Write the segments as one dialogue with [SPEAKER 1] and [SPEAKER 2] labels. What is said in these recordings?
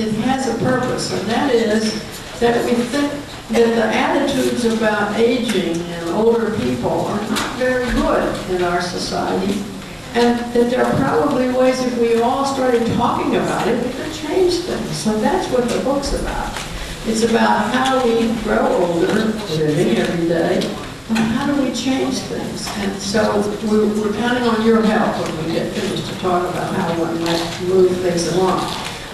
[SPEAKER 1] it has a purpose, and that is that we think that the attitudes about aging and older people are not very good in our society, and that there are probably ways, if we all started talking about it, we could change things. So that's what the book's about. It's about how we grow older, living every day, and how do we change things. And so we're counting on your help when we get finished to talk about how one might move things along.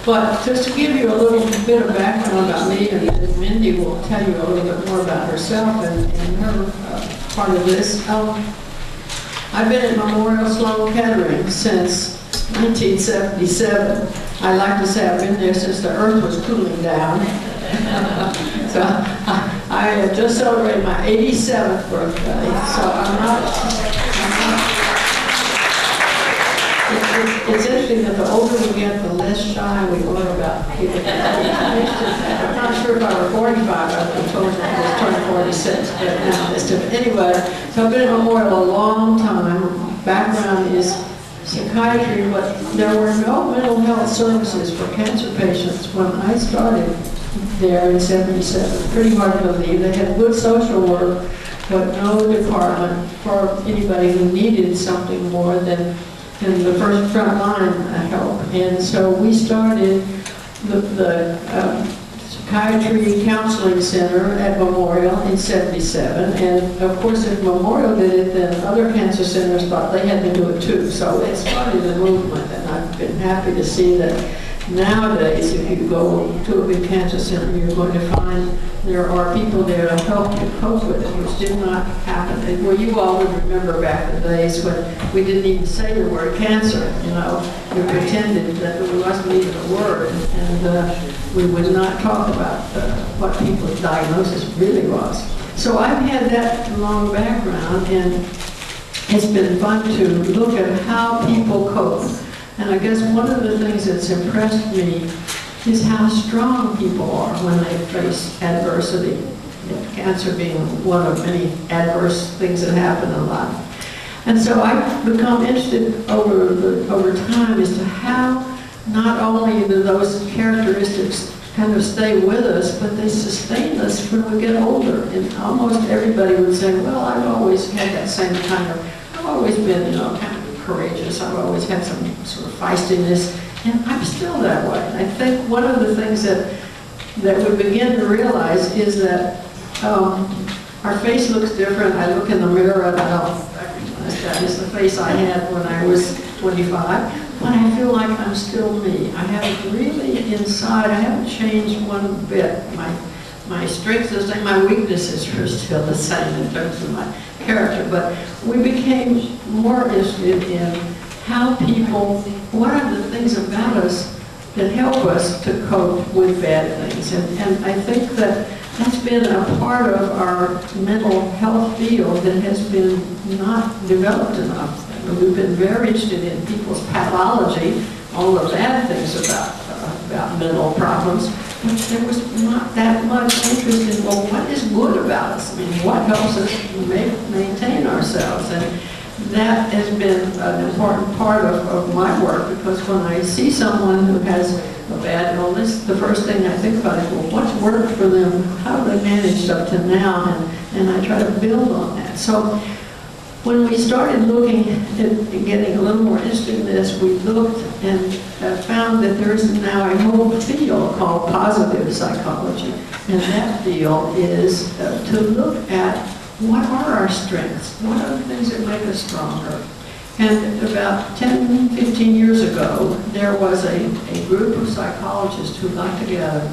[SPEAKER 1] But just to give you a little bit of background about me, and Mindy will tell you a little bit more about herself and her part of this. I've been at Memorial Sloan Kettering since 1977. I like to say I've been there since the earth was cooling down. So I just celebrated my 87th birthday, so I'm not it's interesting that the older we get, the less shy we are about people. I'm not sure if I were 45, I've been told that I was turning 46, but now it's different. Anyway, so I've been at Memorial a long time. Background is psychiatry, but there were no mental health services for cancer patients when I started there in 77. Pretty hard to believe. They had good social work, but no department for anybody who needed something more than in the first front line help. And so we started the Psychiatry Counseling Center at Memorial in 77. And of course, if Memorial did it, then other cancer centers thought they had to do it too. So it started a movement, and I've been happy to see that nowadays, if you go to a big cancer center, you're going to find there are people there to help you cope with it, which did not happen. And where you all would remember back in the days when we didn't even say the word cancer, you know, we pretended that there wasn't even a word, and we would not talk about what people's diagnosis really was. So I've had that long background, and it's been fun to look at how people cope. And I guess one of the things that's impressed me is how strong people are when they face adversity. Cancer being one of many adverse things that happen in life. And so I've become interested over time as to how not only do those characteristics kind of stay with us, but they sustain us when we get older. And almost everybody would say, well, I've always had that same kind of, I've always been, you know, kind of courageous. I've always had some sort of feistiness, and I'm still that way. And I think one of the things that we begin to realize is that our face looks different. I look in the mirror and I don't recognize that as the face I had when I was 25, but I feel like I'm still me. I haven't really inside, I haven't changed one bit. My strengths are the same, my weaknesses are still the same in terms of my character, but we became more interested in how people, what are the things about us that help us to cope with bad things. And I think that that's been a part of our mental health field that has been not developed enough. We've been very interested in people's pathology, all the bad things about mental problems, but there was not that much interest in, well, what is good about us? I mean, what helps us maintain ourselves? And that has been an important part of my work, because when I see someone who has a bad illness, the first thing I think about is, well, what's worked for them? How have they managed up to now? And I try to build on that. So when we started looking at getting a little more interested in this, we looked and found that there is now a whole field called positive psychology. And that field is to look at what are our strengths? What are the things that make us stronger? And about 10, 15 years ago, there was a group of psychologists who got together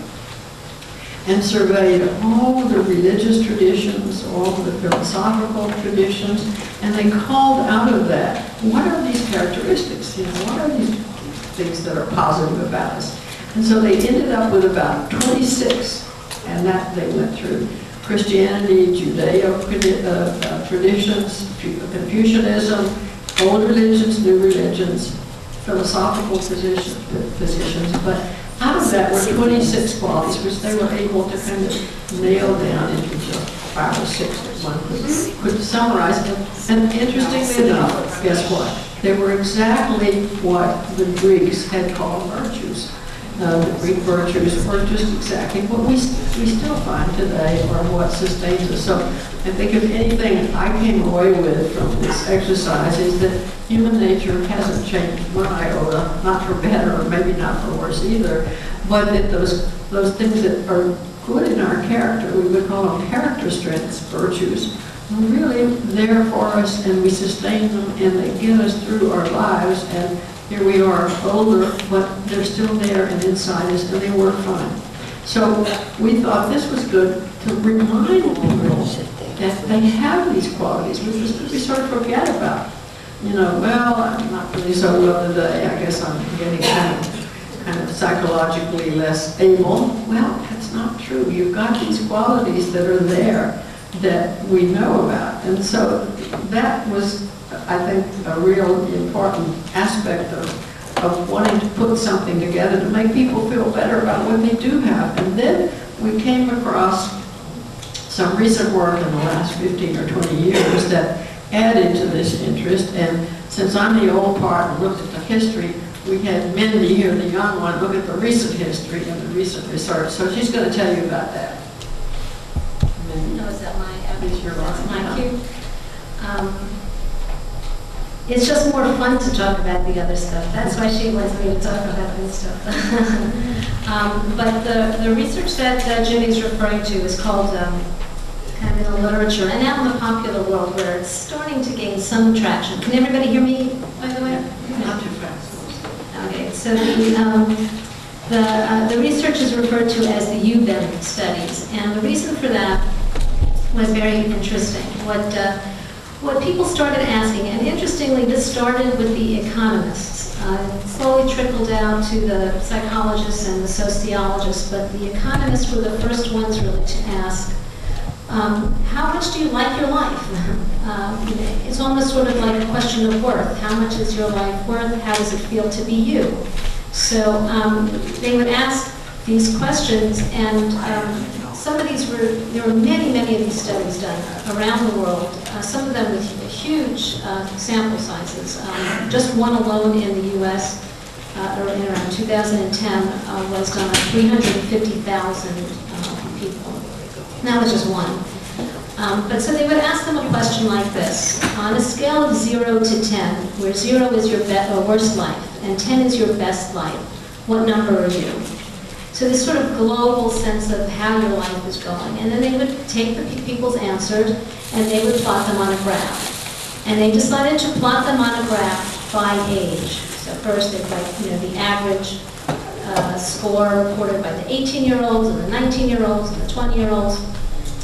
[SPEAKER 1] and surveyed all the religious traditions, all the philosophical traditions, and they called out of that, what are these characteristics? You know, what are these things that are positive about us? And so they ended up with about 26, and that they went through. Christianity, Judeo traditions, Confucianism, old religions, new religions, philosophical positions, but out of that were 26 qualities which they were able to kind of nail down into just 5 or 6 that one could summarize. And interestingly enough, guess what? They were exactly what the Greeks had called virtues. the Greek virtues were just exactly what we still find today, or what sustains us. So I think if anything I came away with from this exercise is that human nature hasn't changed one iota, not for better or maybe not for worse either, but that those things that are good in our character, we would call them character strengths, virtues, are really there for us, and we sustain them, and they get us through our lives. And here we are, older, but they're still there and inside us, and they work fine. So we thought this was good to remind people that they have these qualities, which we sort of forget about. You know, well, I'm not really so well today. I guess I'm getting kind of psychologically less able. Well, that's not true. You've got these qualities that are there that we know about. And so that was, I think, a real important aspect of wanting to put something together to make people feel better about what they do have. And then we came across some recent work in the last 15 or 20 years that added to this interest. And since I'm the old part and looked at the history, we had Mindy here, the young one, look at the recent history and the recent research. So she's going to tell you about that.
[SPEAKER 2] No, is that my
[SPEAKER 1] That's
[SPEAKER 2] my cue? It's just more fun to talk about the other stuff. That's why she wants me to talk about this stuff. But the research that Jimmie's referring to is called kind of in the literature and out in the popular world where it's starting to gain some traction. Can everybody hear me, by the way?
[SPEAKER 1] Not too fast.
[SPEAKER 2] Okay, so the research is referred to as the U-bend studies, and the reason for that was very interesting. What people started asking, and interestingly, this started with the economists. It slowly trickled down to the psychologists and the sociologists, but the economists were the first ones really to ask, how much do you like your life? It's almost sort of like a question of worth. How much is your life worth? How does it feel to be you? So they would ask these questions, and some of these there were many of these studies done around the world, some of them with huge sample sizes. Just one alone in the U.S. In around 2010 was done on 350,000 people. And that was just one. But so they would ask them a question like this. On a scale of 0 to 10, where 0 is your worst life and 10 is your best life, what number are you? So this sort of global sense of how your life is going. And then they would take the people's answers and they would plot them on a graph. And they decided to plot them on a graph by age. So first they'd like, the average score reported by the 18-year-olds and the 19-year-olds and the 20-year-olds.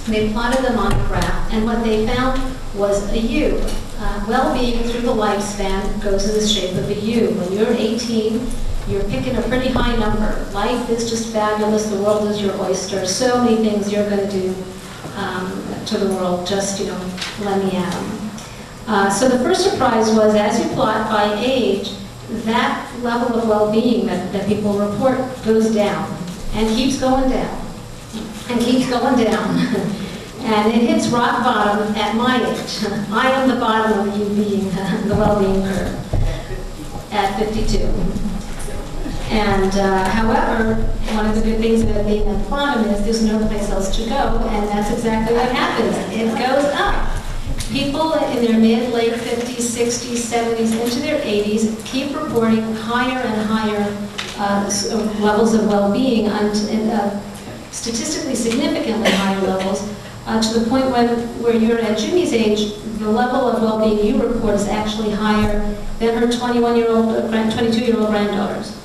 [SPEAKER 2] They plotted them on a graph, and what they found was a U. Well-being through the lifespan goes in the shape of a U. When you're 18, you're picking a pretty high number. Life is just fabulous. The world is your oyster. So many things you're going to do to the world. Just, let me at them. So the first surprise was, as you plot by age, that level of well-being that people report goes down and keeps going down and keeps going down. And it hits rock bottom at my age. I am the bottom of the well-being curve at 52. And however, one of the good things about being at the bottom is there's no place else to go, and that's exactly what happens. It goes up. People in their mid, late 50s, 60s, 70s, into their 80s keep reporting higher and higher levels of well-being, statistically significantly higher levels, to the point where you're at Jimmie's age, the level of well-being you report is actually higher than her 22-year-old granddaughter's.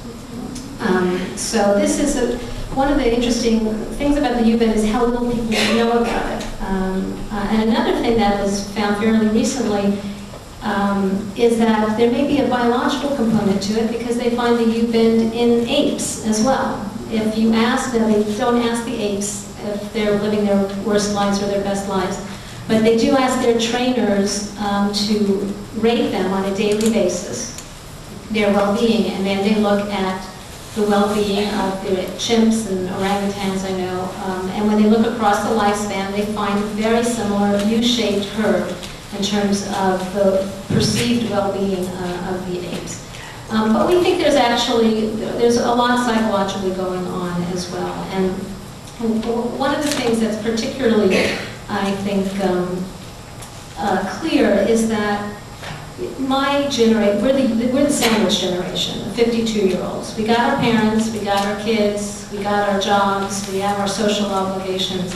[SPEAKER 2] So this is one of the interesting things about the U-bend is how little people know about it. And another thing that was found fairly recently is that there may be a biological component to it because they find the U-bend in apes as well. If you ask them, they don't ask the apes if they're living their worst lives or their best lives, but they do ask their trainers to rate them on a daily basis, their well-being, and then they look at the well-being of the chimps and orangutans, I know, and when they look across the lifespan, they find a very similar U-shaped curve in terms of the perceived well-being of the apes. But we think there's a lot psychologically going on as well. And one of the things that's particularly, I think, clear is that my generation, we're the sandwich generation, the 52-year-olds. We got our parents, we got our kids, we got our jobs, we have our social obligations,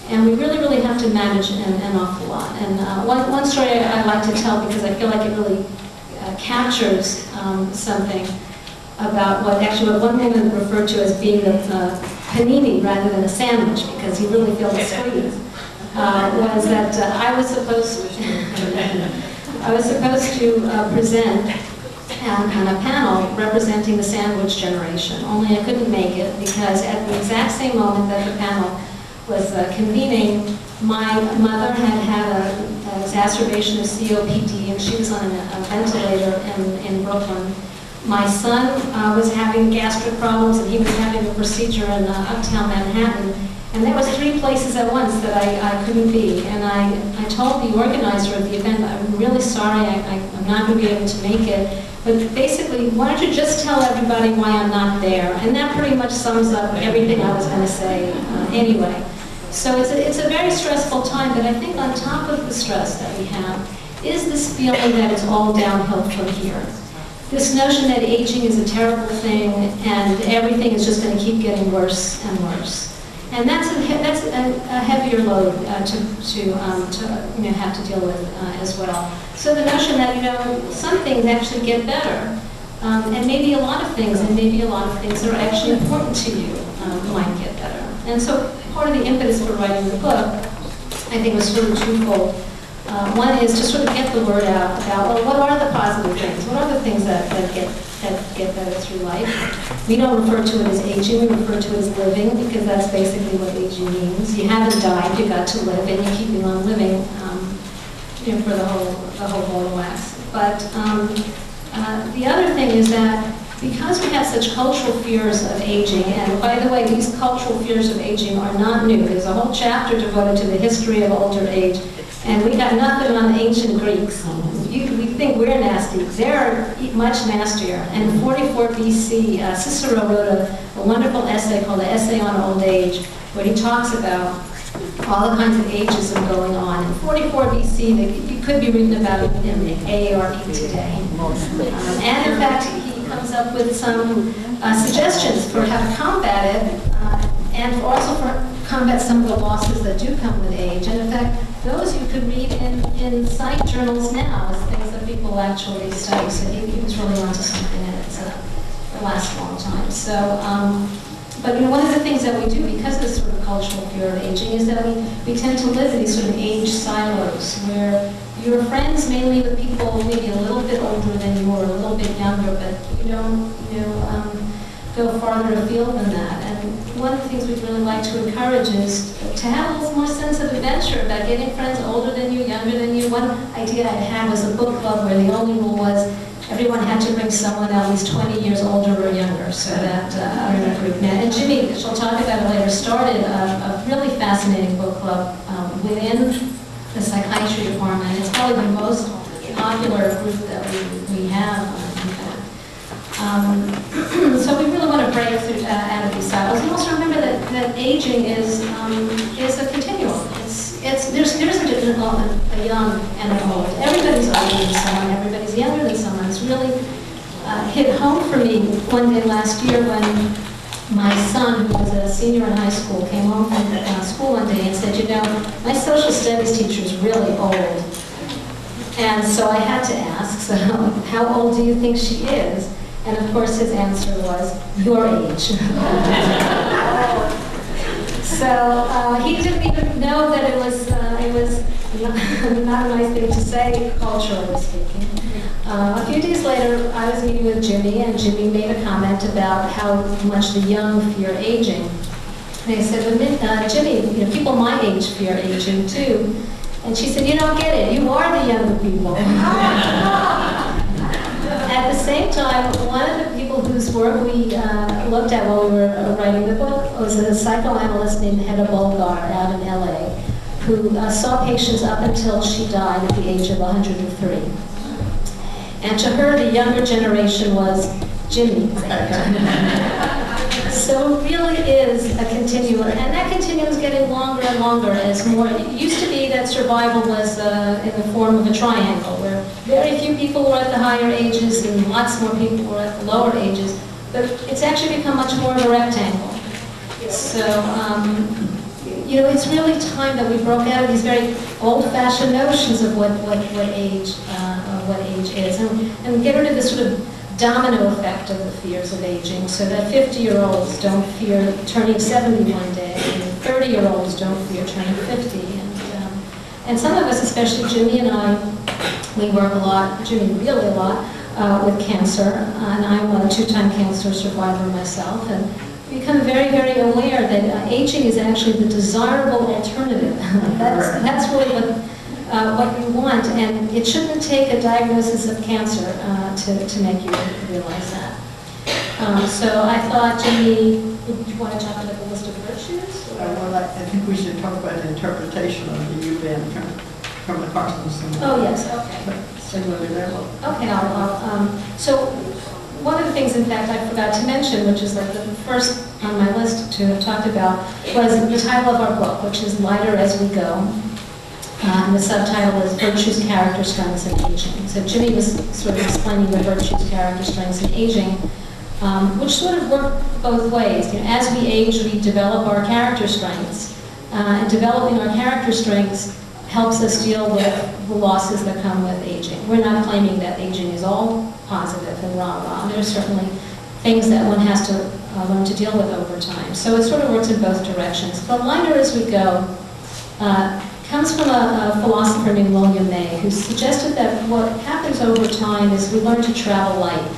[SPEAKER 2] and we really, really have to manage an awful lot. And one story I like to tell, because I feel like it really captures something about what one woman referred to as being a panini rather than a sandwich, because you really feel the squeeze, was that I was supposed to present on a panel representing the sandwich generation, only I couldn't make it because at the exact same moment that the panel was convening, my mother had an exacerbation of COPD and she was on a ventilator in Brooklyn. My son was having gastric problems and he was having a procedure in uptown Manhattan. And there was 3 places at once that I couldn't be. And I told the organizer of the event, I'm really sorry, I'm not going to be able to make it. But basically, why don't you just tell everybody why I'm not there? And that pretty much sums up everything I was going to say anyway. So it's a very stressful time, but I think on top of the stress that we have is this feeling that it's all downhill from here. This notion that aging is a terrible thing and everything is just going to keep getting worse and worse. And that's a heavier load to have to deal with as well. So the notion that some things actually get better, and maybe a lot of things, that are actually important to you might get better. And so part of the impetus for writing the book, I think, was sort of twofold. One is to sort of get the word out about, well, what are the positive things? What are the things that get better through life? We don't refer to it as aging, we refer to it as living, because that's basically what aging means. You haven't died, you got to live, and you're keeping on living for the whole ball of wax. But the other thing is that because we have such cultural fears of aging, and by the way, these cultural fears of aging are not new. There's a whole chapter devoted to the history of older age. And we got nothing on the ancient Greeks. We think we're nasty. They're much nastier. And in 44 BC, Cicero wrote a wonderful essay called The Essay on Old Age, where he talks about all the kinds of ageism going on. In 44 BC, it could be written about in AARP today. And in fact, he comes up with some suggestions for how to combat it, and also for combat some of the losses that do come with age. And in fact, those you could read in psych journals now as things that people actually study. So he was really onto something, and it lasts a long time. So, but one of the things that we do, because of this sort of cultural fear of aging, is that we tend to live in these sort of age silos, where your friends mainly with people maybe a little bit older than you or a little bit younger, but you don't go farther afield than that. And one of the things we'd really like to encourage is to have a little more sense of adventure about getting friends older than you, younger than you. One idea I had was a book club where the only rule was everyone had to bring someone at least 20 years older or younger, so that our group met. And Jimmie, she'll talk about it later, started a really fascinating book club within the psychiatry department. It's probably the most popular group that we have, in fact. So we really want to break through out of these silos, and also remember that aging is a continuum. There isn't a young and an old. Everybody's older than someone. Everybody's younger than someone. It's really hit home for me one day last year when my son, who was a senior in high school, came home from school one day and said, my social studies teacher is really old. And so I had to ask, so how old do you think she is? And of course his answer was, your age. So he didn't even know that it was not a nice thing to say, culturally speaking. A few days later, I was meeting with Jimmie, and Jimmie made a comment about how much the young fear aging. And I said, well, Jimmie, people my age fear aging too. And she said, you don't get it. You are the younger people. At the same time, one of the people whose work we looked at while we were writing the book was a psychoanalyst named Hedda Bolgar out in LA, who saw patients up until she died at the age of 103. And to her, the younger generation was Jimmie. So it really is a continuum, and that continuum is getting longer and longer as more. It used to be that survival was in the form of a triangle, where very few people were at the higher ages and lots more people were at the lower ages. But it's actually become much more of a rectangle. So, you know, it's really time that we broke out of these very old-fashioned notions of what age is, and get rid of this sort of domino effect of the fears of aging, so that 50-year-olds don't fear turning 70 one day, and 30-year-olds don't fear turning 50. And some of us, especially Jimmie and I, we work a lot, Jimmie really a lot, with cancer, and I'm a 2-time cancer survivor myself, and become very, very aware that aging is actually the desirable alternative. That's really what you want, and it shouldn't take a diagnosis of cancer to make you realize that. So I thought, Jimmie, would you want to talk about the list of virtues?
[SPEAKER 1] Well, I think we should talk about the interpretation of the U-bend from the Carstensen.
[SPEAKER 2] Oh, yes, okay.
[SPEAKER 1] Similarly level.
[SPEAKER 2] Okay, so one of the things, in fact, I forgot to mention, which is like the first on my list to have talked about, was the title of our book, which is Lighter as We Go. And the subtitle is Virtues, Character, Strengths, and Aging. So Jimmie was sort of explaining the virtues, character, strengths, and aging, which sort of work both ways. You know, as we age, we develop our character strengths, and developing our character strengths helps us deal with the losses that come with aging. We're not claiming that aging is all positive and rah-rah. There's certainly things that one has to learn to deal with over time. So it sort of works in both directions. But Lighter as We Go comes from a philosopher named William May, who suggested that what happens over time is we learn to travel light.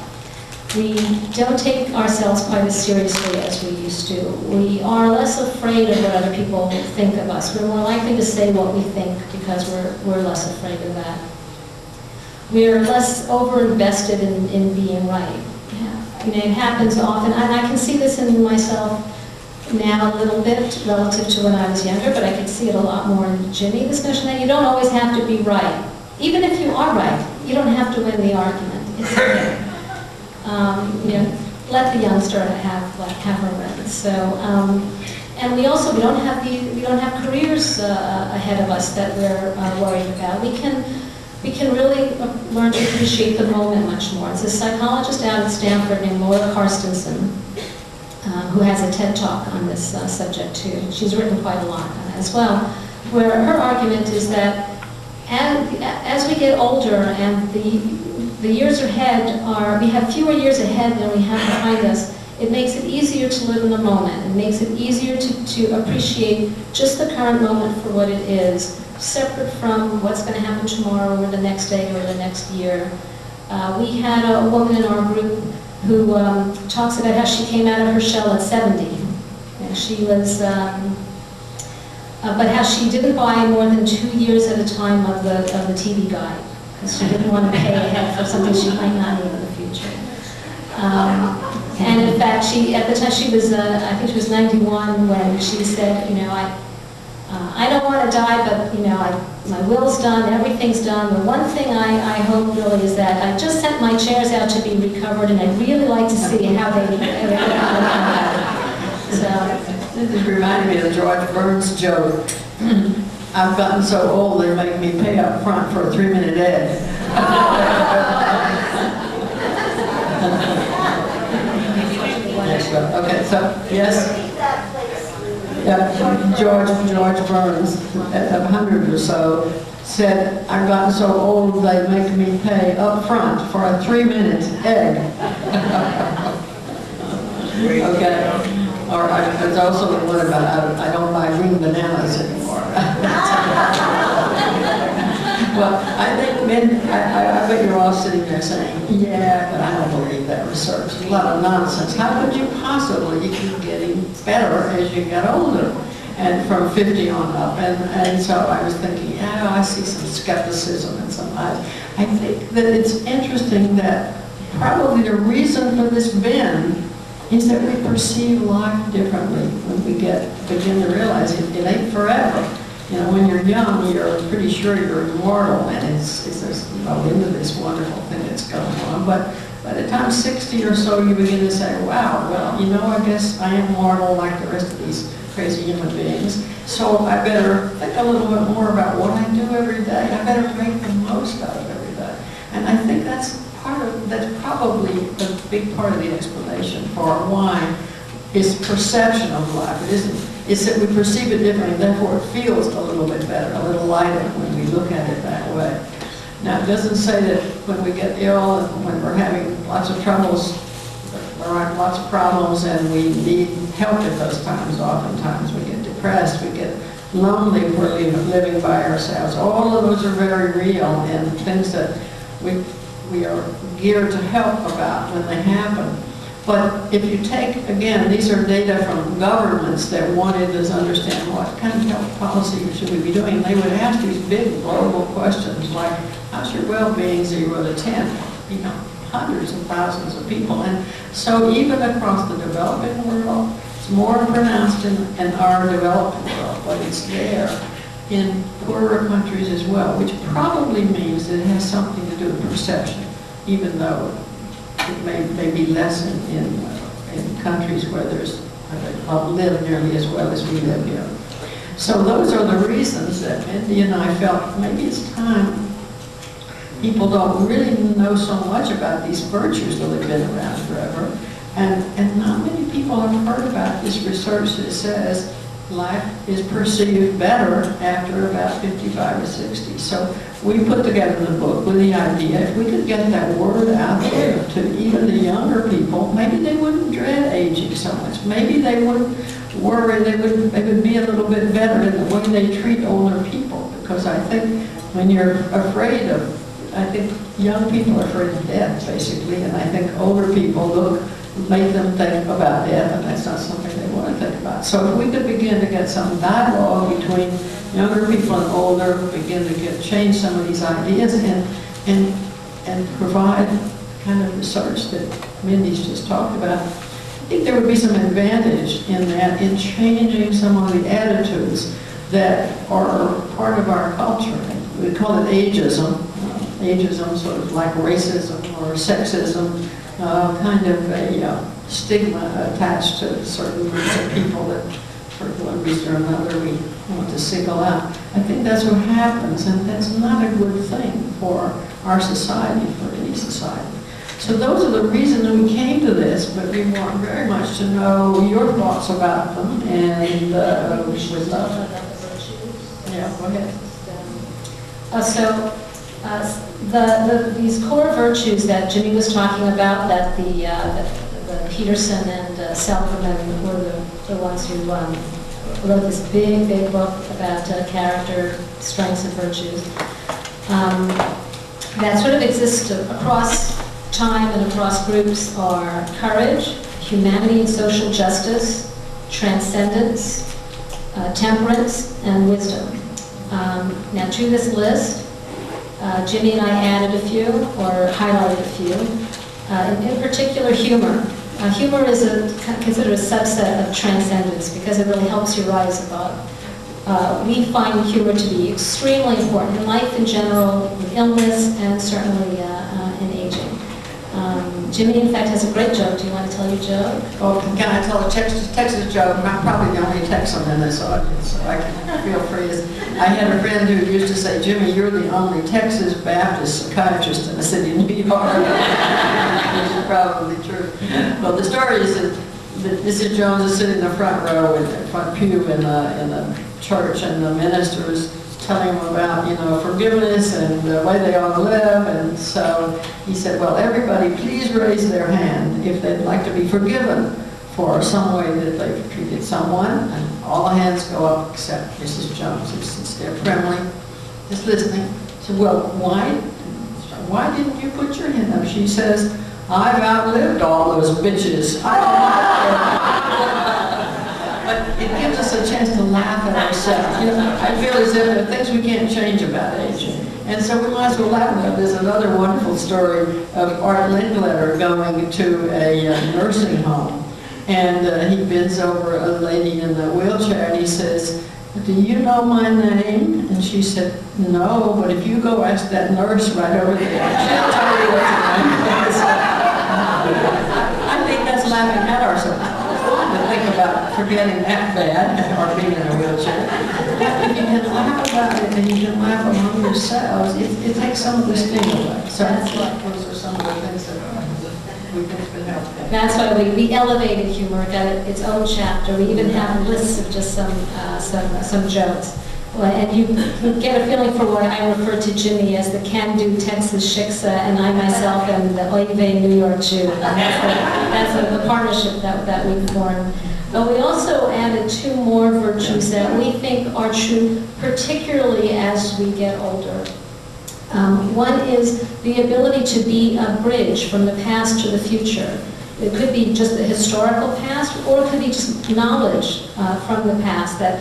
[SPEAKER 2] We don't take ourselves quite as seriously as we used to. We are less afraid of what other people think of us. We're more likely to say what we think because we're less afraid of that. We're less over-invested in being right. Yeah. You know, it happens often, and I can see this in myself now a little bit relative to when I was younger, but I can see it a lot more in Jimmie, this notion that you don't always have to be right. Even if you are right, you don't have to win the argument. It's okay. You know, let the youngster have her win. So, and we don't have careers ahead of us that we're worried about. We can really learn to appreciate the moment much more. It's a psychologist out at Stanford named Laura Carstensen, who has a TED Talk on this subject too. She's written quite a lot on it as well, where her argument is that as we get older and the years ahead we have fewer years ahead than we have behind us, it makes it easier to live in the moment. It makes it easier to appreciate just the current moment for what it is, separate from what's going to happen tomorrow or the next day or the next year. We had a woman in our group who talks about how she came out of her shell at 70. And she was, but how she didn't buy more than 2 years at a time of the TV guide, because she didn't want to pay ahead for something she might not need in the future. And in fact, at the time she was, I think she was 91 when she said, you know, I don't want to die, but you know, my will's done, everything's done. The one thing I hope really is that I just sent my chairs out to be recovered, and I'd really like to see how they come out. So
[SPEAKER 1] this reminded me of George Burns' joke. I've gotten so old they're making me pay up front for a 3-minute ad. Okay, so yes. Yeah, George Burns, at 100 or so, said, I've gotten so old they make me pay up front for a 3-minute egg. Okay. Or there's also the one about I don't buy green bananas anymore. Well, I think, Mindy, I bet you're all sitting there saying, yeah, but I don't believe that research. It's a lot of nonsense. How could you possibly keep getting better as you get older? And from 50 on up. And so I was thinking, yeah, I see some skepticism in some eyes. I think that it's interesting that probably the reason for this bend is that we perceive life differently when we begin to realize it ain't forever. You know, when you're young, you're pretty sure you're immortal, and it's grow into this wonderful thing that's going on. But by the time 60 or so, you begin to say, wow, well, you know, I guess I am mortal like the rest of these crazy human beings. So I better think a little bit more about what I do every day. I better make the most out of every day. And I think that's probably a big part of the explanation for why it's perception of life. It isn't, it's that we perceive it differently, therefore it feels a little bit better, a little lighter when we look at it that way. Now, it doesn't say that when we get ill and when we're having lots of troubles, there are lots of problems and we need help at those times. Oftentimes we get depressed, we get lonely if we're living by ourselves. All of those are very real and things that we are geared to help about when they happen. But if you take, again, these are data from governments that wanted us to understand what kind of health policy should we be doing. They would ask these big global questions like, how's your well-being 0 to 10? You know, hundreds of thousands of people. And so even across the developing world, it's more pronounced in our developing world, but it's there in poorer countries as well, which probably means that it has something to do with perception, even though it may be less in countries where they don't live nearly as well as we live here. So those are the reasons that Mindy and I felt maybe it's time. People don't really know so much about these virtues that have been around forever. And not many people have heard about this research that says life is perceived better after about 55 or 60. So we put together the book with the idea, if we could get that word out there to even the younger people, maybe they wouldn't dread aging so much. Maybe they wouldn't worry, they would be a little bit better in the way they treat older people. Because I think when you're afraid of, I think young people are afraid of death, basically, and I think older people make them think about death, and that's not something they want to think about. So if we could begin to get some dialogue between younger people and older, begin to change some of these ideas and provide kind of research that Mindy's just talked about, I think there would be some advantage in that, in changing some of the attitudes that are part of our culture. We call it ageism. Ageism, sort of like racism or sexism, kind of a stigma attached to certain groups of people that, for one reason or another, we want to single out. I think that's what happens, and that's not a good thing for our society, for any society. So those are the reasons we came to this, but we want very much to know your thoughts about them, and with love. Yeah, go ahead.
[SPEAKER 2] These core virtues that Jimmie was talking about, that the Peterson and Selperman were the ones who wrote this big book about character, strengths, and virtues, that sort of exist across time and across groups are courage, humanity and social justice, transcendence, temperance, and wisdom. Now, to this list, Jimmie and I added a few, or highlighted a few. In particular, humor. Humor is considered a subset of transcendence because it really helps you rise above. We find humor to be extremely important in life in general, with illness, and certainly in aging. Jimmie, in fact, has a great joke. Do you want to tell your joke?
[SPEAKER 1] Oh, can I tell a Texas joke? I'm probably the only Texan in this audience, so I can feel free. I had a friend who used to say, Jimmie, you're the only Texas Baptist psychiatrist in the city of New York. Which is probably true. Well, the story is that Mrs. Jones is sitting in the front row, in the front pew in the church, and the minister is telling him about, forgiveness and the way they ought to live. And so he said, well, everybody please raise their hand if they'd like to be forgiven for some way that they've treated someone. And all the hands go up except Mrs. Jones, who sits there primly, just listening. He said, well, why didn't you put your hand up? She says, I've outlived all those bitches. But it gives us a chance to laugh at ourselves. I feel as if there are things we can't change about aging. And so we might as well laugh at it. There's another wonderful story of Art Linkletter going to a nursing home. And he bends over a lady in the wheelchair and he says, "Do you know my name?" And she said, "No, but if you go ask that nurse right over there, she'll tell you what your name is." I think that's laughing at ourselves. To think about forgetting that bad or being in a wheelchair. If you can laugh about it and you can laugh among yourselves, it takes some of the sting away. So that's what those are some of the things that we think can help.
[SPEAKER 2] That's why we elevated humor, got its own chapter. We even have lists of just some jokes. Well, and you get a feeling for what I refer to Jimmie as the can-do Texas shiksa, and I myself am the oy vey New York Jew. That's the partnership that we formed. But we also added two more virtues that we think are true, particularly as we get older. One is the ability to be a bridge from the past to the future. It could be just the historical past, or it could be just knowledge from the past that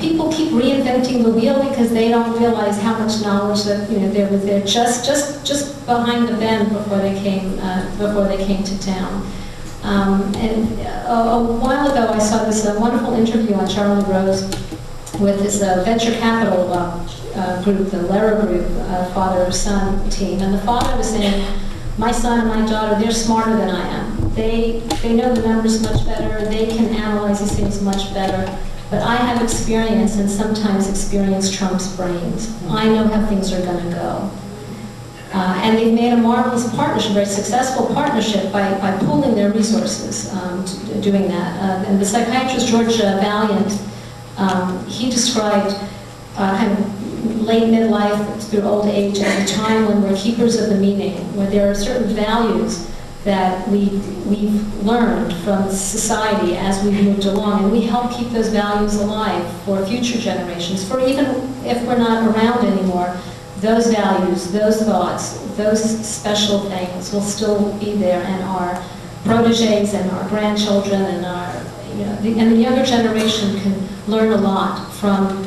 [SPEAKER 2] people keep reinventing the wheel because they don't realize how much knowledge that there was there just behind the bend before they came to town. And a while ago, I saw this wonderful interview on Charlie Rose with this venture capital group, the Lehrer Group, father-son team, and the father was saying, "My son and my daughter, they're smarter than I am. They know the numbers much better. They can analyze these things much better. But I have experience, and sometimes experience trumps brains. I know how things are going to go." And they've made a marvelous partnership, very successful partnership by pooling their resources doing that. And the psychiatrist George Valiant, he described kind of late midlife through old age as a time when we're keepers of the meaning, where there are certain values that we've learned from society as we've moved along, and we help keep those values alive for future generations, for even if we're not around anymore, those values, those thoughts, those special things will still be there, and our proteges and our grandchildren and the younger generation can learn a lot from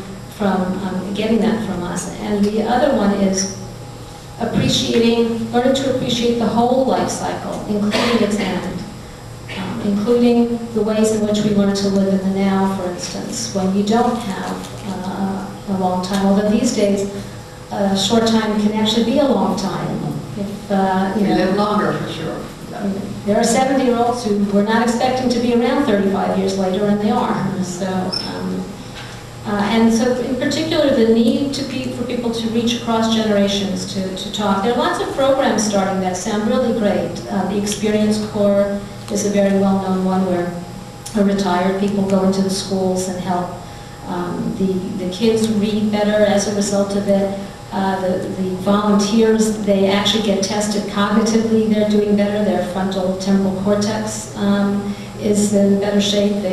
[SPEAKER 2] getting that from us. And the other one is learning to appreciate the whole life cycle, including its end, including the ways in which we learn to live in the now, for instance, when you don't have a long time. Although these days, a short time can actually be a long time. If,
[SPEAKER 1] we live longer, for sure.
[SPEAKER 2] There are 70-year-olds who were not expecting to be around 35 years later, and they are. So in particular, the need for people to reach across generations to talk. There are lots of programs starting that sound really great. The Experience Corps is a very well-known one where retired people go into the schools and help the kids read better as a result of it. The volunteers, they actually get tested cognitively. They're doing better. Their frontal temporal cortex is in better shape.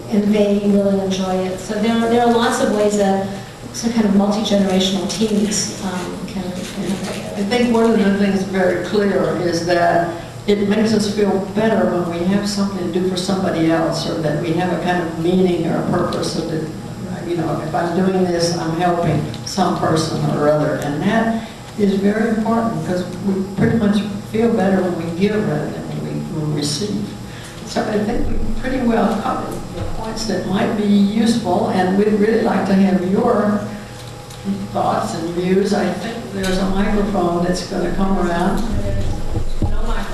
[SPEAKER 2] And they really enjoy it. So there are lots of ways that some kind of multi-generational teams can
[SPEAKER 1] I think one of the things very clear is that it makes us feel better when we have something to do for somebody else, or that we have a kind of meaning or a purpose, so that, if I'm doing this, I'm helping some person or other. And that is very important, because we pretty much feel better when we give rather than when we receive. So I think we pretty well covered the points that might be useful, and we'd really like to have your thoughts and views. I think there's a microphone that's going to come around.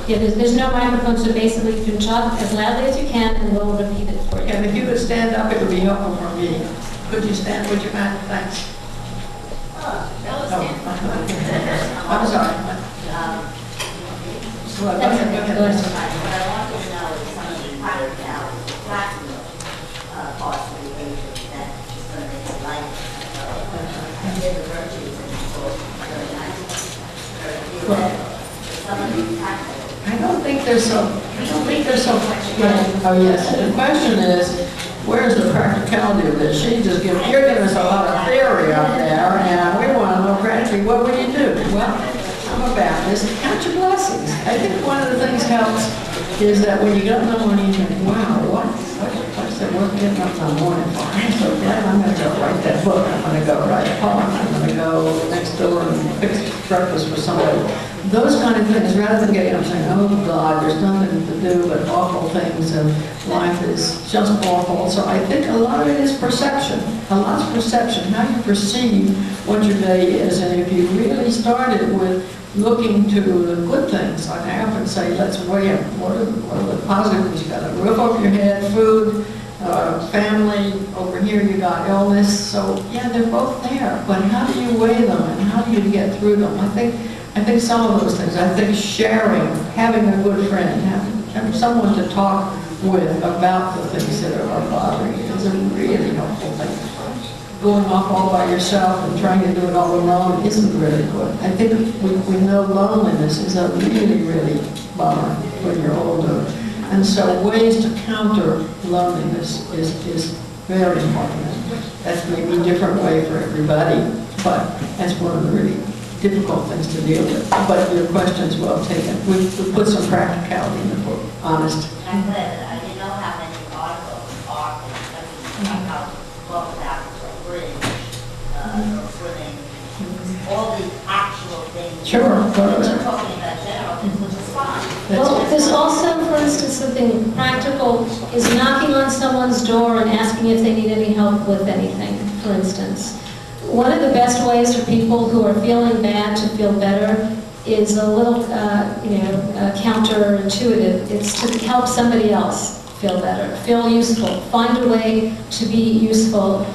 [SPEAKER 2] Yeah, there's no microphone, so basically you can talk as loudly as you can, and we'll repeat it for you.
[SPEAKER 1] And if you could stand up, it would be helpful for me. Could you stand? Would you mind? Thanks. I'm sorry. Go ahead.
[SPEAKER 3] What I want to know is some of the practical parts of the agent that is going to make your life the virtues and very nice. Some of the practical.
[SPEAKER 1] I don't think there's so. Oh yes. The question is, where's the practicality of this? You're giving us a lot of theory up there, and we want to know practically what would you do? Well, I'm a Baptist. Count your blessings. I think one of the things helps is that when you got no money, you think, wow, what's it worth getting up in the morning for? I'm so glad I'm going to go write that book. I'm going to go write a poem. I'm going to go next door and fix breakfast for somebody. those kind of things, rather than getting up saying, oh God, there's nothing to do but awful things and life is just awful. So I think a lot of it is perception. A lot of perception, how you perceive what your day is. And if you really started with looking to the good things, like I often say, let's weigh them. What are the positive things? You got a roof over your head, food, family, over here you got illness. So yeah, they're both there. But how do you weigh them and how do you get through them? I think some of those things, I think sharing, having a good friend, having someone to talk with about the things that are bothering you is a really helpful thing. Going off all by yourself and trying to do it all alone isn't really good. I think we know loneliness is a really, really bummer when you're older. And so ways to counter loneliness is very important. That's maybe a different way for everybody, but that's one of the really difficult things to deal with. But your question's well taken. We put some practicality in the book, honest.
[SPEAKER 3] I'm glad that you know how many articles are, how talk about the bridge, swimming, all the actual things.
[SPEAKER 1] Sure.
[SPEAKER 3] We're talking about general things, which is fine.
[SPEAKER 2] Well, there's also, for instance, something practical is knocking on someone's door and asking if they need any help with anything, for instance. One of the best ways for people who are feeling bad to feel better is a little, counterintuitive. It's to help somebody else feel better, feel useful, find a way to be useful.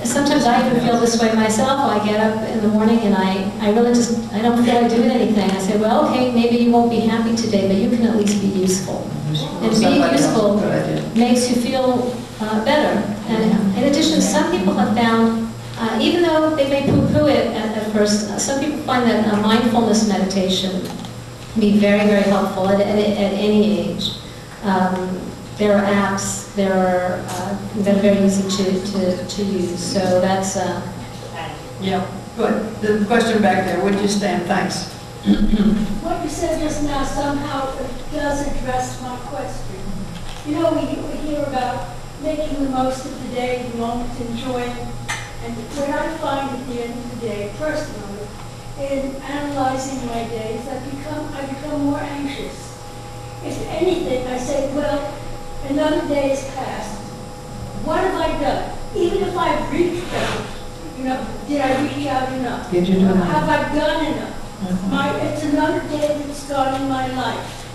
[SPEAKER 2] Sometimes I even feel this way myself. I get up in the morning and I really just, I don't feel like doing anything. I say, well, okay, maybe you won't be happy today, but you can at least be useful. And being useful makes you feel better. And in addition, some people have found, even though they may poo-poo it at first, some people find that mindfulness meditation can be very, very helpful at any age. There are apps, that are very easy to use. So that's...
[SPEAKER 1] Yeah, good. The question back there, would you stand? Thanks.
[SPEAKER 4] What you said just now somehow does address my question. You know, we hear about making the most of the day, the moment, enjoying. And what I find at the end of the day, personally, in analyzing my days, I become more anxious. If anything, I say, well, another day has passed. What have I done? Even if I've reached out, did I reach out enough?
[SPEAKER 1] Did you do enough?
[SPEAKER 4] Have I done enough? It's another day that's gone in my life.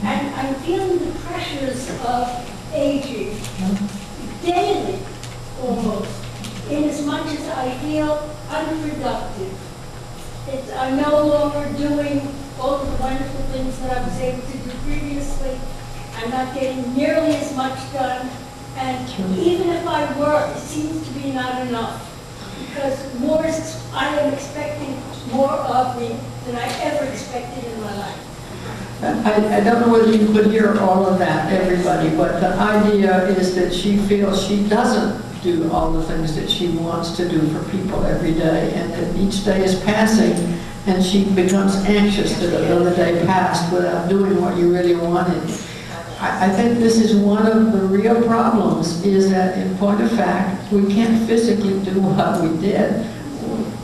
[SPEAKER 4] And I'm feeling the pressures of aging daily, almost. In as much as I feel unproductive. I'm no longer doing all of the wonderful things that I was able to do previously. I'm not getting nearly as much done. And even if I work, it seems to be not enough. Because I am expecting more of me than I ever expected in my life.
[SPEAKER 1] I don't know whether you could hear all of that, everybody, but the idea is that she feels she doesn't do all the things that she wants to do for people every day, and that each day is passing and she becomes anxious that another day passed without doing what you really wanted. I think this is one of the real problems, is that in point of fact, we can't physically do what we did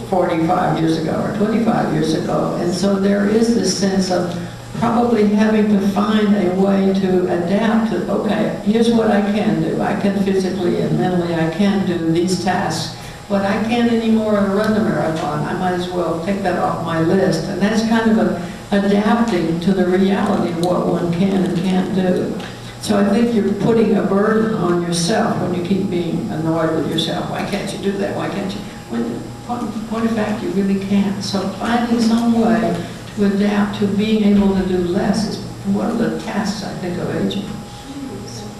[SPEAKER 1] 45 years ago or 25 years ago, and so there is this sense of probably having to find a way to adapt to, okay, here's what I can do. I can physically and mentally, I can do these tasks, but I can't anymore run the marathon. I might as well take that off my list. And that's kind of adapting to the reality of what one can and can't do. So I think you're putting a burden on yourself when you keep being annoyed with yourself. Why can't you do that? Why can't you? When, in point of fact, you really can't. So finding some way to adapt to being able to do less is one of the tasks, I think, of aging.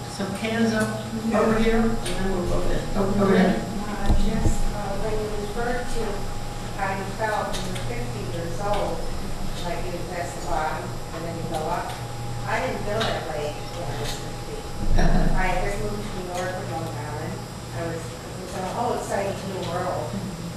[SPEAKER 1] Some hands up over here, and then we'll go there. Over there.
[SPEAKER 5] Just when you referred to how you felt when you were 50 years old, like you press the bottom and then you go up. I didn't feel that way when I was 50. I had just moved to New York from Long Island. It was a whole exciting new world.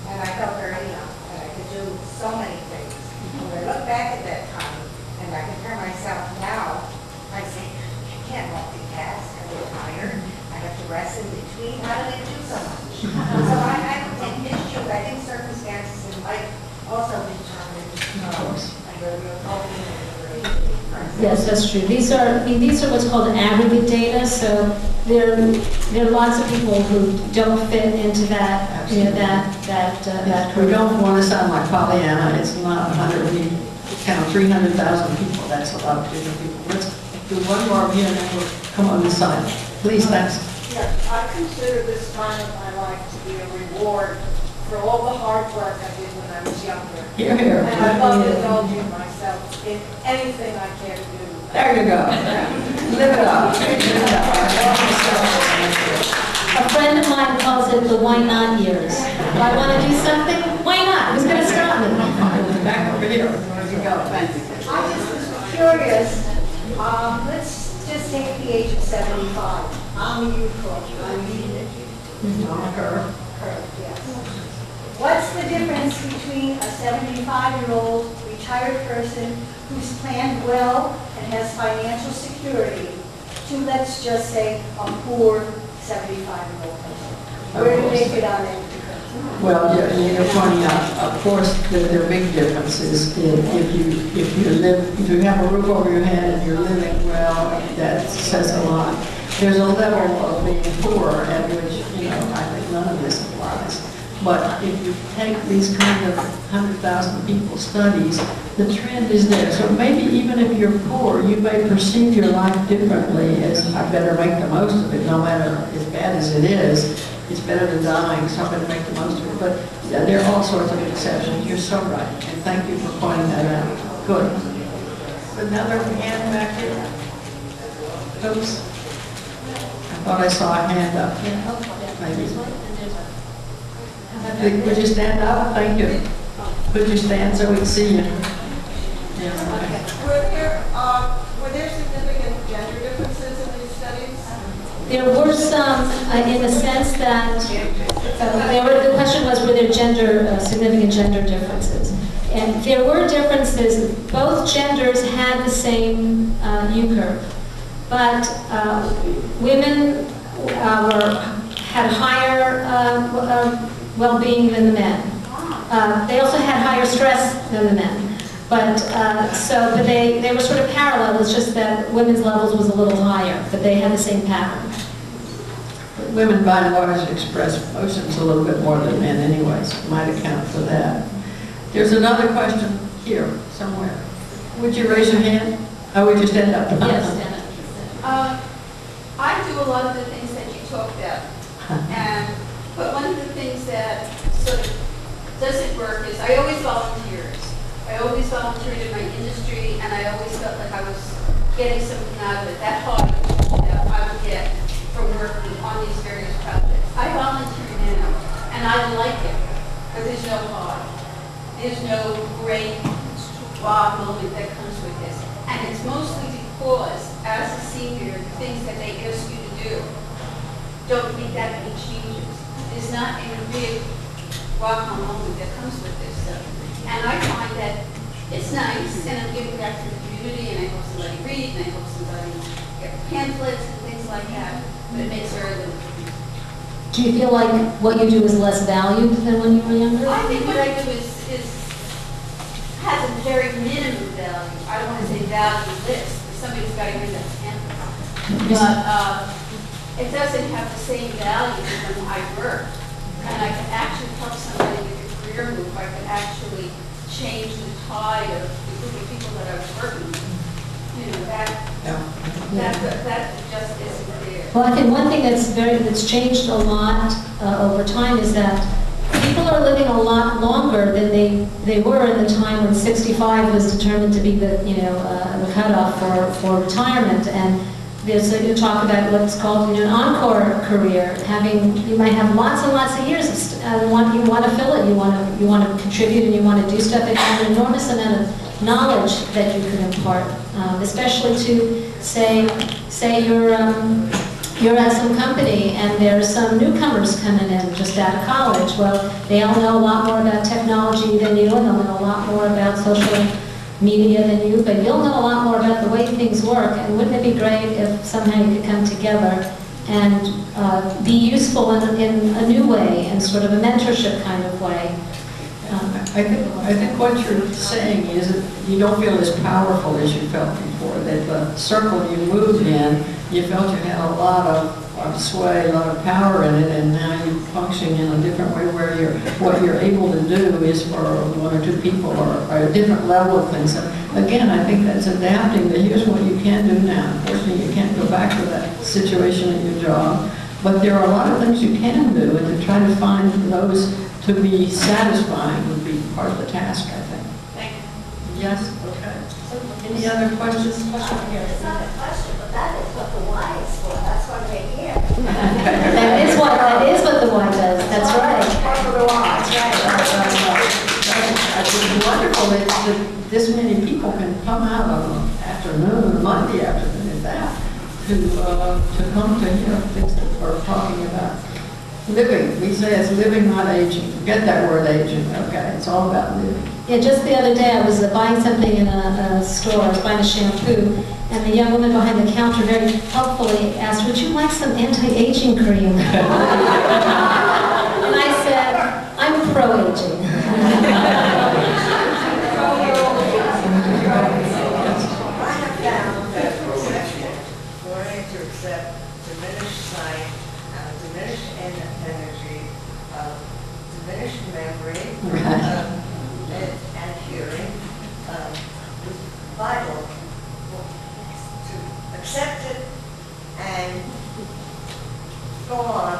[SPEAKER 5] And I felt very young, and I could do so many things. When I look back at that time, and I compare myself now, I say, I can't multitask, I get tired, I have to rest in between. How do they do so much? So I don't think issues, I think circumstances in life also determine
[SPEAKER 2] Yes, that's true. These are what's called aggregate data, so there are lots of people who don't fit into that, you know, that
[SPEAKER 1] We
[SPEAKER 2] group.
[SPEAKER 1] don't want to sound like Pollyanna, it's not 100, we count 300,000 people, that's a lot of different people. Let's do one more here and then we'll come on this side. Please, thanks.
[SPEAKER 5] Yeah, I consider this time of my life to be a reward for all the hard work I did when I was younger.
[SPEAKER 1] Here, here.
[SPEAKER 5] And I love indulging myself in anything I care to do.
[SPEAKER 1] There you go. Live it up.
[SPEAKER 2] A friend of mine calls it the why not years. If I want to do something, why not? Who's going to stop me?
[SPEAKER 1] Back over here.
[SPEAKER 5] There you go, thank you. I just was curious, let's just take the age of 75. I'm a youth coach, I'm leading it.
[SPEAKER 1] Curve.
[SPEAKER 5] Yes. What's the difference between a 75-year-old retired person who's planned well and has financial security to, let's just say, a poor 75-year-old person? Where do they fit on it?
[SPEAKER 1] Well, you're pointing out, of course, there are big differences if you have a roof over your head and you're living well, that says a lot. There's a level of being poor at which, you know, I think none of this applies. But if you take these kind of 100,000 people studies, the trend is there. So maybe even if you're poor, you may perceive your life differently as I better make the most of it, no matter as bad as it is. It's better than dying, so I'm going to make the most of it. But yeah, there are all sorts of exceptions. You're so right. And thank you for pointing that out. Good. Another hand back here. Oops. I thought I saw a hand up. Maybe. Would you stand up? Thank you. Could you stand so we can see you? Yes,
[SPEAKER 5] Were there significant gender differences in these studies?
[SPEAKER 2] There were some, in the sense that, the question was, were there significant gender differences? And there were differences. Both genders had the same U-curve, but women had higher well-being than the men. They also had higher stress than the men. But they were sort of parallel. It's just that women's levels was a little higher, but they had the same pattern.
[SPEAKER 1] Women, by and large, express emotions a little bit more than men anyways. Might account for that. There's another question here, somewhere. Would you raise your hand? Or would you stand up?
[SPEAKER 2] Yes, stand up.
[SPEAKER 6] I do a lot of the things that you talked about. But one of the things that sort of doesn't work is I always volunteered. I always volunteered in my industry, and I always felt like I was getting something out of it. That high that I would get from working on these various projects. I volunteer now, and I like it, but there's no high. There's no great wow moment that comes with this. And it's mostly because, as a senior, the things that they ask you to do don't make that many changes. There's not any big wow moment that comes with this stuff. And I find that it's nice, and I'm giving back to the community, and I hope somebody read, and I hope somebody get pamphlets and things like that, but it makes very little difference.
[SPEAKER 2] Do you feel like what you do is less valued than when you were younger?
[SPEAKER 6] I think what I do has a very minimum value. I don't want to say valueless, because somebody's got to read that pamphlet. But it doesn't have the same value when I work. And I can actually help somebody with a career move. I can actually change the tide of the group of people that I was working with. You know, that just isn't there.
[SPEAKER 2] Well, I think one thing that's changed a lot over time is that people are living a lot longer than they were in the time when 65 was determined to be the the cutoff for retirement. And you talk about what's called an encore career. You might have lots and lots of years. You want to fill it. You want to contribute, and you want to do stuff. It has an enormous amount of knowledge that you can impart, especially to say you're at some company and there's some newcomers coming in just out of college. Well, they all know a lot more about technology than you, and they'll know a lot more about social media than you, but you'll know a lot more about the way things work. And wouldn't it be great if somehow you could come together and be useful in a new way, in sort of a mentorship kind of way?
[SPEAKER 1] I think what you're saying is that you don't feel as powerful as you felt before, that the circle you moved in, you felt you had a lot of sway, a lot of power in it, and now you're functioning in a different way where what you're able to do is for one or two people or a different level of things. And again, I think that's adapting to here's what you can do now. Unfortunately, you can't go back to that situation at your job, but there are a lot of things you can do, and to try to find those to be satisfying would be part of the task, I think.
[SPEAKER 6] Thank you.
[SPEAKER 1] Yes, okay. Any other questions? Question here.
[SPEAKER 3] It's not a question, but that is what the why is for. That's why we're here.
[SPEAKER 2] That is what the Y does, that's right.
[SPEAKER 3] Part of the why. That's right.
[SPEAKER 1] It's wonderful that this many people can come out on an afternoon, Monday afternoon, at that, to come to hear things that we're talking about. Living, we say it's living, not aging. Forget that word aging, okay? It's all about living.
[SPEAKER 2] Yeah, just the other day, I was buying something in a store, I was buying a shampoo, and the young woman behind the counter very helpfully asked, would you like some anti-aging cream? And I said, I'm pro-aging.
[SPEAKER 5] I have found that learning to accept diminished sight, diminished energy, diminished memory, and hearing was vital to accept it and go on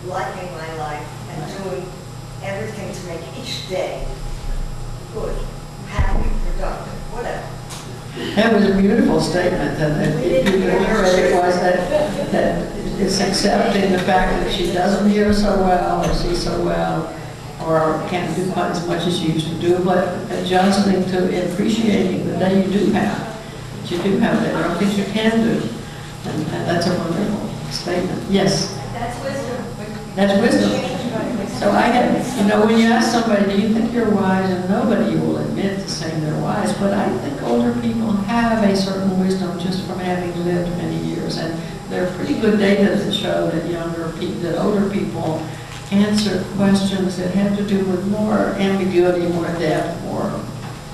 [SPEAKER 5] liking my life and doing everything to make each day good, happy, productive, whatever.
[SPEAKER 1] That was a beautiful statement, and if you could hear it, it was that it's accepting the fact that she doesn't hear so well, or see so well, or can't do quite as much as she used to do, but adjusting to appreciating the day you do have. That you do have that. There are things you can do, and that's a wonderful statement. Yes?
[SPEAKER 6] That's wisdom.
[SPEAKER 1] That's wisdom. So I had, when you ask somebody, do you think you're wise, and nobody will admit to saying they're wise, but I think older people have a certain wisdom just from having lived many years, and there are pretty good data that show that older people answer questions that have to do with more ambiguity, more depth, more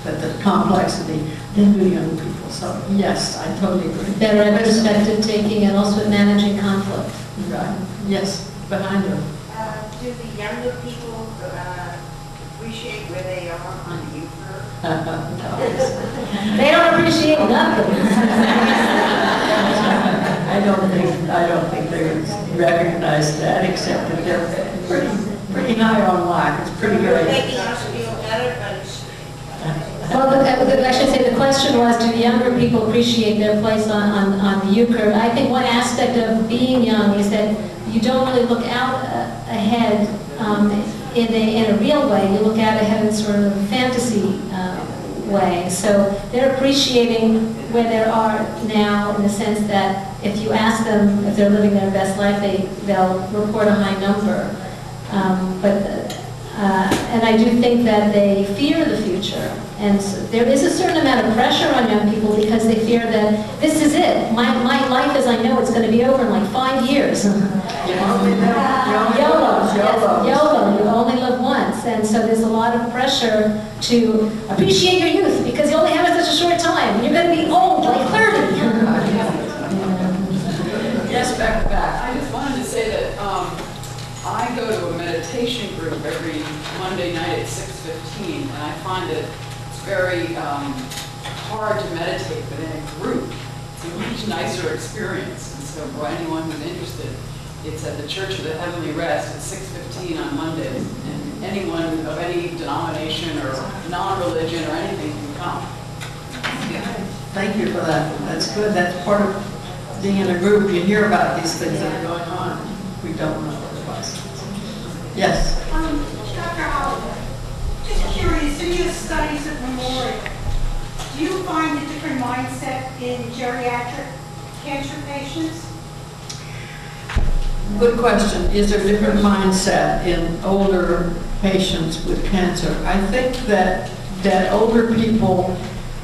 [SPEAKER 1] the complexity than do young people. So yes, I totally agree.
[SPEAKER 2] Better at perspective taking and also at managing conflict.
[SPEAKER 1] Right. Yes, behind her.
[SPEAKER 5] Do the younger people appreciate where they are on the youth curve?
[SPEAKER 2] They don't appreciate nothing.
[SPEAKER 1] I don't think they would recognize that, except that they're pretty high on life. It's pretty great.
[SPEAKER 5] Making us feel better, but it's
[SPEAKER 2] Well, I should say the question was, do younger people appreciate their place on the U curve? I think one aspect of being young is that you don't really look out ahead in a real way. You look out ahead in sort of a fantasy way. So they're appreciating where they are now in the sense that if you ask them if they're living their best life, they'll report a high number. And I do think that they fear the future. And so there is a certain amount of pressure on young people because they fear that this is it. My life as I know it's going to be over in like 5 years. YOLO. You only live once. And so there's a lot of pressure to appreciate your youth because you only have it such a short time. And you're going to be old, like 30.
[SPEAKER 1] Yes, back.
[SPEAKER 7] I just wanted to say that I go to a meditation group every Monday night at 6:15, and I find that it's very hard to meditate within a group. It's a much nicer experience. And so for anyone who's interested, it's at the Church of the Heavenly Rest at 6:15 on Mondays, and anyone of any denomination or non-religion or anything can come.
[SPEAKER 1] Thank you for that. That's good. That's part of being in a group. You hear about these things that are going on. We don't know otherwise. Yes?
[SPEAKER 8] Dr. Holland, just curious, in your studies at Memorial, do you find a different mindset in geriatric cancer patients?
[SPEAKER 1] Good question. Is there a different mindset in older patients with cancer? I think that older people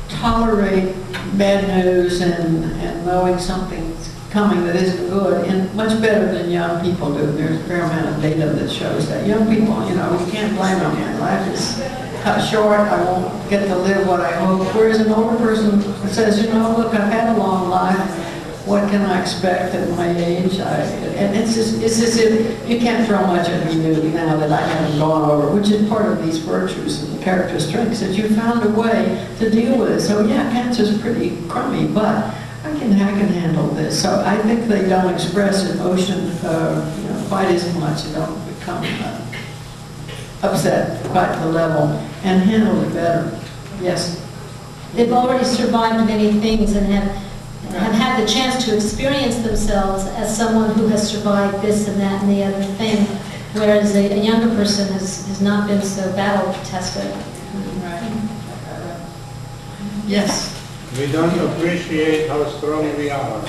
[SPEAKER 1] tolerate bad news and knowing something's coming that isn't good and much better than young people do. There's a fair amount of data that shows that. Young people, you can't blame them. Life is cut short, I won't get to live what I hope. Whereas an older person says, you know, look, I've had a long life, what can I expect at my age? And it's as if you can't throw much at me new now that I haven't gone over, which is part of these virtues and character strengths, that you found a way to deal with it. So yeah, cancer's pretty crummy, but I can handle this. So I think they don't express emotion quite as much. They don't become upset quite to the level and handle it better. Yes.
[SPEAKER 2] They've already survived many things and have had the chance to experience themselves as someone who has survived this and that and the other thing, whereas a younger person has not been so battle-tested.
[SPEAKER 1] Right. Yes.
[SPEAKER 9] We don't appreciate how strong we are.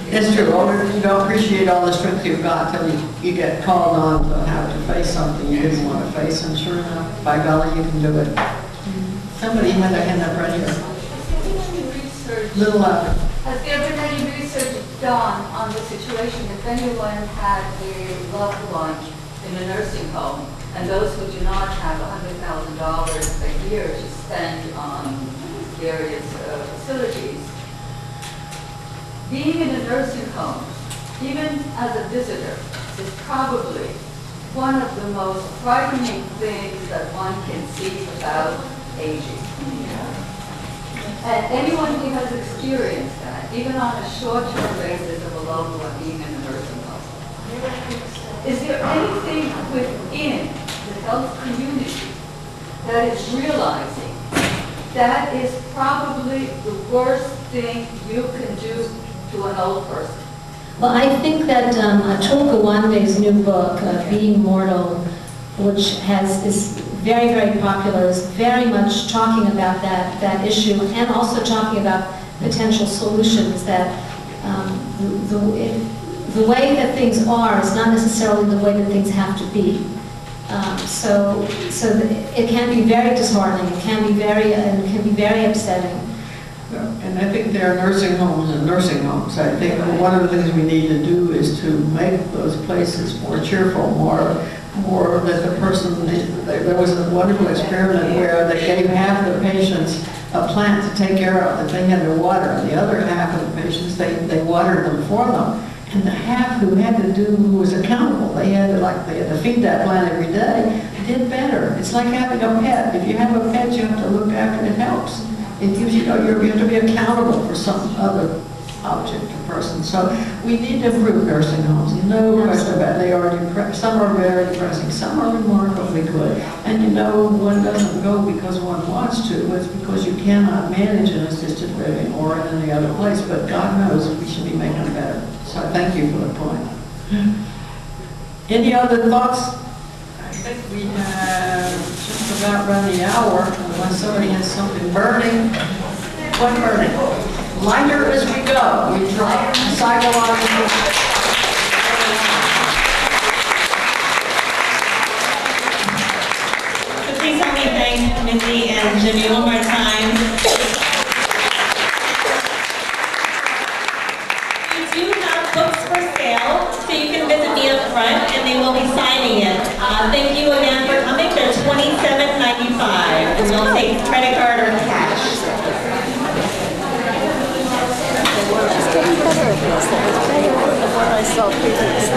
[SPEAKER 1] It's true. You don't appreciate all the strength you've got till you get called on to have to face something you didn't want to face, and sure enough, by golly, you can do it. Somebody had their hand up right here. Little louder.
[SPEAKER 6] Has there been any research done on the situation if anyone had a loved one in a nursing home, and those who do not have $100,000 a year to spend on various facilities? Being in a nursing home, even as a visitor, is probably one of the most frightening things that one can see about aging. And anyone who has experienced that, even on a short-term basis of a loved one being in a nursing home, is there anything within the health community that is realizing that is probably the worst thing you can do to an old person?
[SPEAKER 2] Well, I think that Atul Gawande's new book, Being Mortal, which is very, very popular, is very much talking about that issue and also talking about potential solutions that the way that things are is not necessarily the way that things have to be. So it can be very disheartening, it can be very upsetting.
[SPEAKER 1] And I think there are nursing homes and nursing homes. I think one of the things we need to do is to make those places more cheerful, more that the person, there was a wonderful experiment where they gave half of the patients a plant to take care of that they had to water, and the other half of the patients, they watered them for them. And the half who was accountable, they had to feed that plant every day, did better. It's like having a pet. If you have a pet, you have to look after it. It helps. It gives you have to be accountable for some other object or person. So we need to improve nursing homes. No question about it. They are some are very depressing. Some are remarkably good. And one doesn't go because one wants to. It's because you cannot manage an assisted living or in any other place. But God knows we should be making it better. So thank you for the point. Any other thoughts? I think we have just about run the hour, unless somebody has something burning. What burning? Lighter as we go. We try psychological.
[SPEAKER 10] So please help me thank Mindy and Jimmie one more time. We do have books for sale, so you can visit me up front, and they will be signing it. Thank you again for coming. They're $27.95, and we'll take credit card or cash.
[SPEAKER 11] It's getting better at this. It's better than what I saw previously.